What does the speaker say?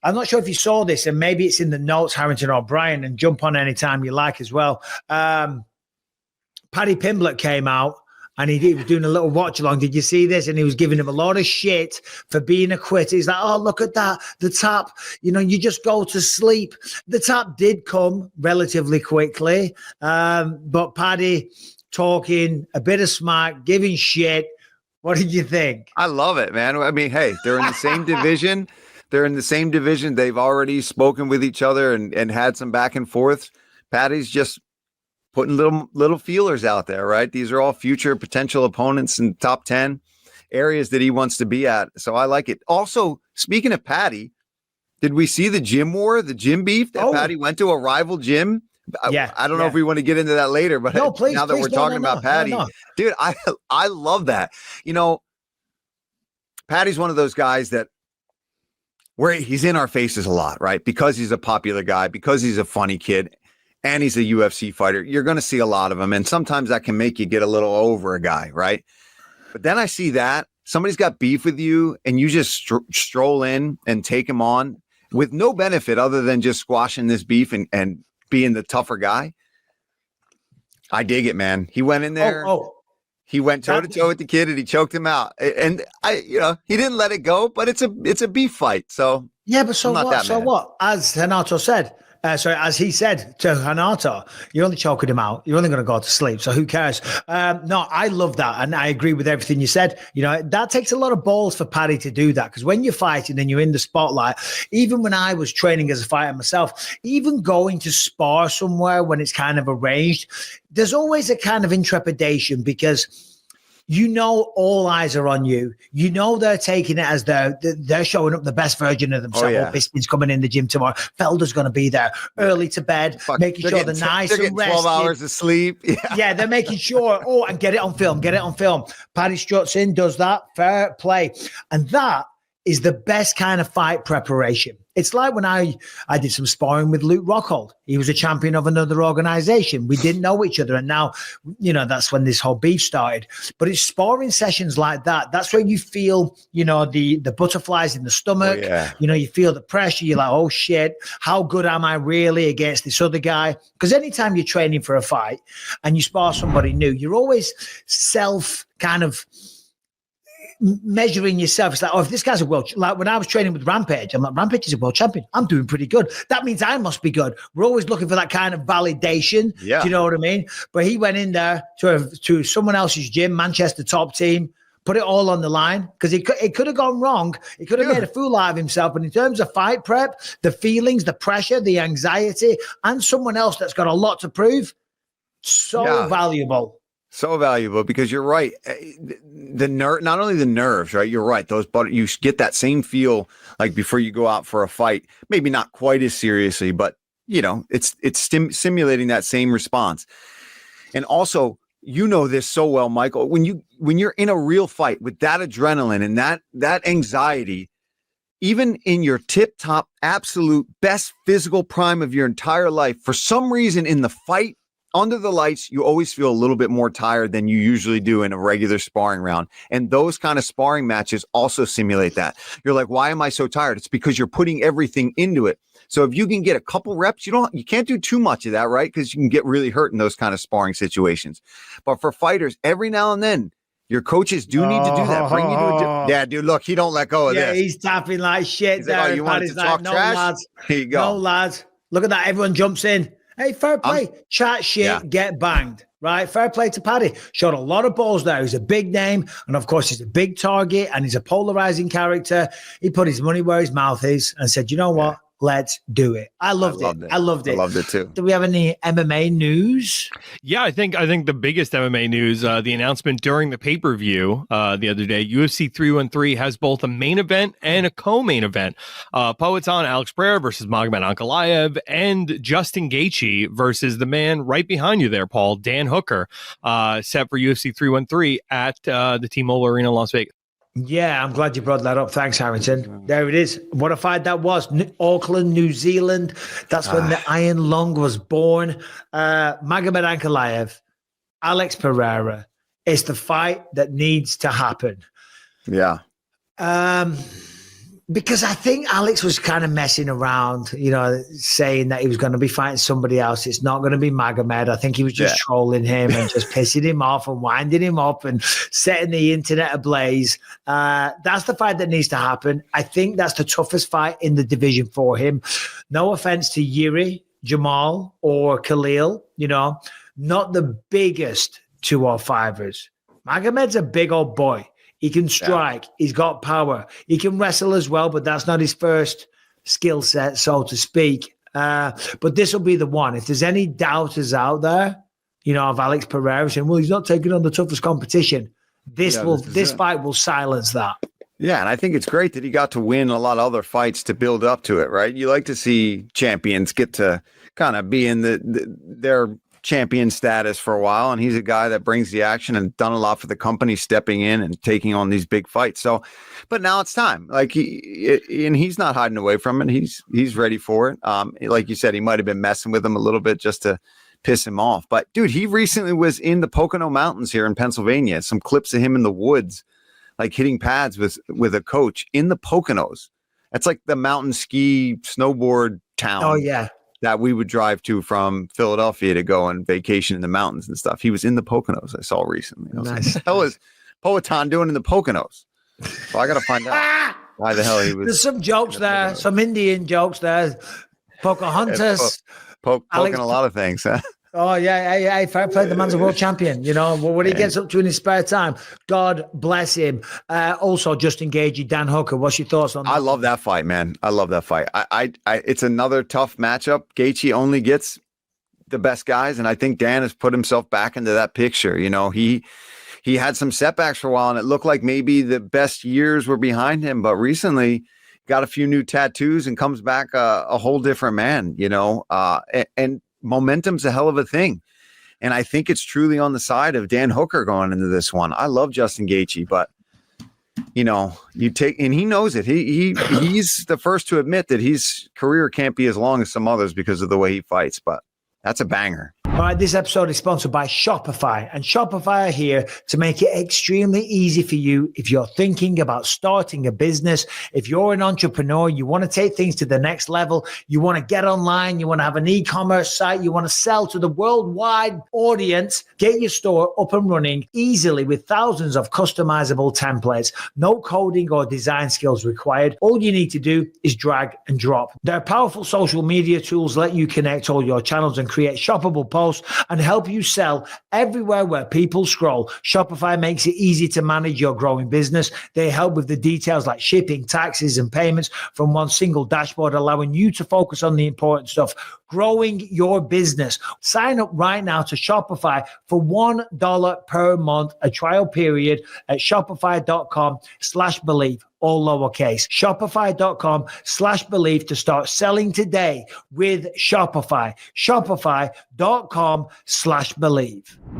I'm not sure if you saw this, and maybe it's in the notes, Harrington or Brian, and jump on anytime you like as well. Paddy Pimblett came out, and he was doing a little watch along. Did you see this? And he was giving him a lot of shit for being a quitter. He's like, oh, look at that. The tap, you just go to sleep. The tap did come relatively quickly. But Paddy talking a bit of smack, giving shit. What did you think? I love it, man. I mean, hey, they're in the same division. They've already spoken with each other and had some back and forth. Paddy's just putting little feelers out there, right? These are all future potential opponents in top 10 areas that he wants to be at. So I like it. Also, speaking of Paddy, did we see the gym war, the gym beef that Paddy went to a rival gym? Yeah. I don't know if we want to get into that later, but no, please, now that we're talking about Paddy, dude, I love that. Paddy's one of those guys that where he's in our faces a lot, right? Because he's a popular guy, because he's a funny kid. And he's a UFC fighter. You're going to see a lot of them. And sometimes that can make you get a little over a guy, right? But then I see that somebody's got beef with you and you just stroll in and take him on with no benefit other than just squashing this beef and being the tougher guy. I dig it, man. He went in there. He went toe to toe with the kid and he choked him out. And he didn't let it go, but it's a beef fight. So yeah, but so what? So what? As Renato said, as he said to Renato, you're only choking him out. You're only going to go to sleep. So who cares? No, I love that. And I agree with everything you said. That takes a lot of balls for Paddy to do that. Because when you're fighting and you're in the spotlight, even when I was training as a fighter myself, even going to spar somewhere when it's kind of arranged, there's always a kind of intrepidation because all eyes are on you. They're taking it as they're showing up the best version of themselves. Bisping's coming in the gym tomorrow. Felder's going to be there early to bed, making sure they're nice and rested. 12 hours of sleep. Yeah, they're making sure. And get it on film. Paddy struts in, does that. Fair play. And that is the best kind of fight preparation. It's like when I did some sparring with Luke Rockhold. He was a champion of another organization. We didn't know each other. And now, that's when this whole beef started. But it's sparring sessions like that. That's where you feel, the butterflies in the stomach. Oh, yeah. You feel the pressure. You're like, oh, shit, how good am I really against this other guy? Because anytime you're training for a fight and you spar somebody new, you're always self kind of measuring yourself. It's like, if this guy's a like when I was training with Rampage, I'm like, Rampage is a world champion. I'm doing pretty good. That means I must be good. We're always looking for that kind of validation. Yeah. Do you know what I mean? But he went in there to someone else's gym, Manchester top team, put it all on the line because it could have gone wrong. He could have made a fool out of himself. But in terms of fight prep, the feelings, the pressure, the anxiety, and someone else that's got a lot to prove, valuable. So valuable because you're right. Not only the nerves, right? You're right. You get that same feel like before you go out for a fight, maybe not quite as seriously, but it's simulating that same response. And also, this so well, Michael, when you're in a real fight with that adrenaline and that anxiety, even in your tip top, absolute best physical prime of your entire life, for some reason in the fight, under the lights, you always feel a little bit more tired than you usually do in a regular sparring round. And those kind of sparring matches also simulate that. You're like, why am I so tired? It's because you're putting everything into it. So if you can get a couple reps, you can't do too much of that, right? Because you can get really hurt in those kind of sparring situations. But for fighters, every now and then, your coaches do need to do that. Bring you to a gym. Yeah, dude, look, he don't let go of this. Yeah, he's tapping like shit. He's like, you wanted to talk trash? Lads. Here you go. No, lads. Look at that. Everyone jumps in. Hey, fair play. Chat shit, get banged, right? Fair play to Paddy. Showed a lot of balls there. He's a big name. And, of course, he's a big target and he's a polarizing character. He put his money where his mouth is and said, you know what? Let's do it. I loved it. I loved it. I loved it too. Do we have any MMA news? Yeah, I think the biggest MMA news, the announcement during the pay-per-view the other day, UFC 313 has both a main event and a co-main event. Poatan Alex Pereira versus Magomed Ankalaev and Justin Gaethje versus the man right behind you there, Paul, Dan Hooker, set for UFC 313 at the T-Mobile Arena in Las Vegas. Yeah, I'm glad you brought that up. Thanks, Harrington. There it is. What a fight that was. Auckland, New Zealand. That's when the Iron Lung was born. Magomed Ankalaev, Alex Pereira. It's the fight that needs to happen. Yeah. Because I think Alex was kind of messing around, saying that he was going to be fighting somebody else. It's not going to be Magomed. I think he was just trolling him and just pissing him off and winding him up and setting the internet ablaze. That's the fight that needs to happen. I think that's the toughest fight in the division for him. No offense to Yuri, Jamal, or Khalil, not the biggest 205ers. Magomed's a big old boy. He can strike. He's got power. He can wrestle as well, but that's not his first skill set, so to speak. But this will be the one. If there's any doubters out there, of Alex Pereira saying, well, he's not taking on the toughest competition, this fight will silence that. Yeah, and I think it's great that he got to win a lot of other fights to build up to it, right? You like to see champions get to kind of be in their champion status for a while, and he's a guy that brings the action and done a lot for the company, stepping in and taking on these big fights. So, but now it's time. Like he's not hiding away from it. He's ready for it. Like you said, he might have been messing with him a little bit just to piss him off. But dude, he recently was in the Pocono Mountains here in Pennsylvania. Some clips of him in the woods, like hitting pads with a coach in the Poconos. That's like the mountain ski snowboard town. Oh yeah. That we would drive to from Philadelphia to go on vacation in the mountains and stuff. He was in the Poconos, I saw recently. I was like, what the hell is Poatan doing in the Poconos? Well, I got to find out why the hell he was. There's some jokes there, some Indian jokes there. Pocahontas. Poking a lot of things, huh? Oh, yeah. Fair play. The man's a world champion. What he gets up to in his spare time, God bless him. Also, Justin Gaethje, Dan Hooker. What's your thoughts on that? I love that fight, man. I love that fight. It's another tough matchup. Gaethje only gets the best guys, and I think Dan has put himself back into that picture. He had some setbacks for a while, and it looked like maybe the best years were behind him, but recently got a few new tattoos and comes back a whole different man, and momentum's a hell of a thing. And I think it's truly on the side of Dan Hooker going into this one. I love Justin Gaethje, but and he knows it. He's the first to admit that his career can't be as long as some others because of the way he fights, but that's a banger. All right, this episode is sponsored by Shopify, and Shopify are here to make it extremely easy for you if you're thinking about starting a business. If you're an entrepreneur, you want to take things to the next level, you want to get online, you want to have an e-commerce site, you want to sell to the worldwide audience, get your store up and running easily with thousands of customizable templates, no coding or design skills required. All you need to do is drag and drop. Their powerful social media tools let you connect all your channels and create shoppable posts and help you sell everywhere where people scroll. Shopify makes it easy to manage your growing business. They help with the details like shipping, taxes, and payments from one single dashboard, allowing you to focus on the important stuff, growing your business. Sign up right now to Shopify for $1 per month, a trial period at shopify.com/believe. All lowercase. Shopify.com/believe to start selling today with Shopify. Shopify.com/believe.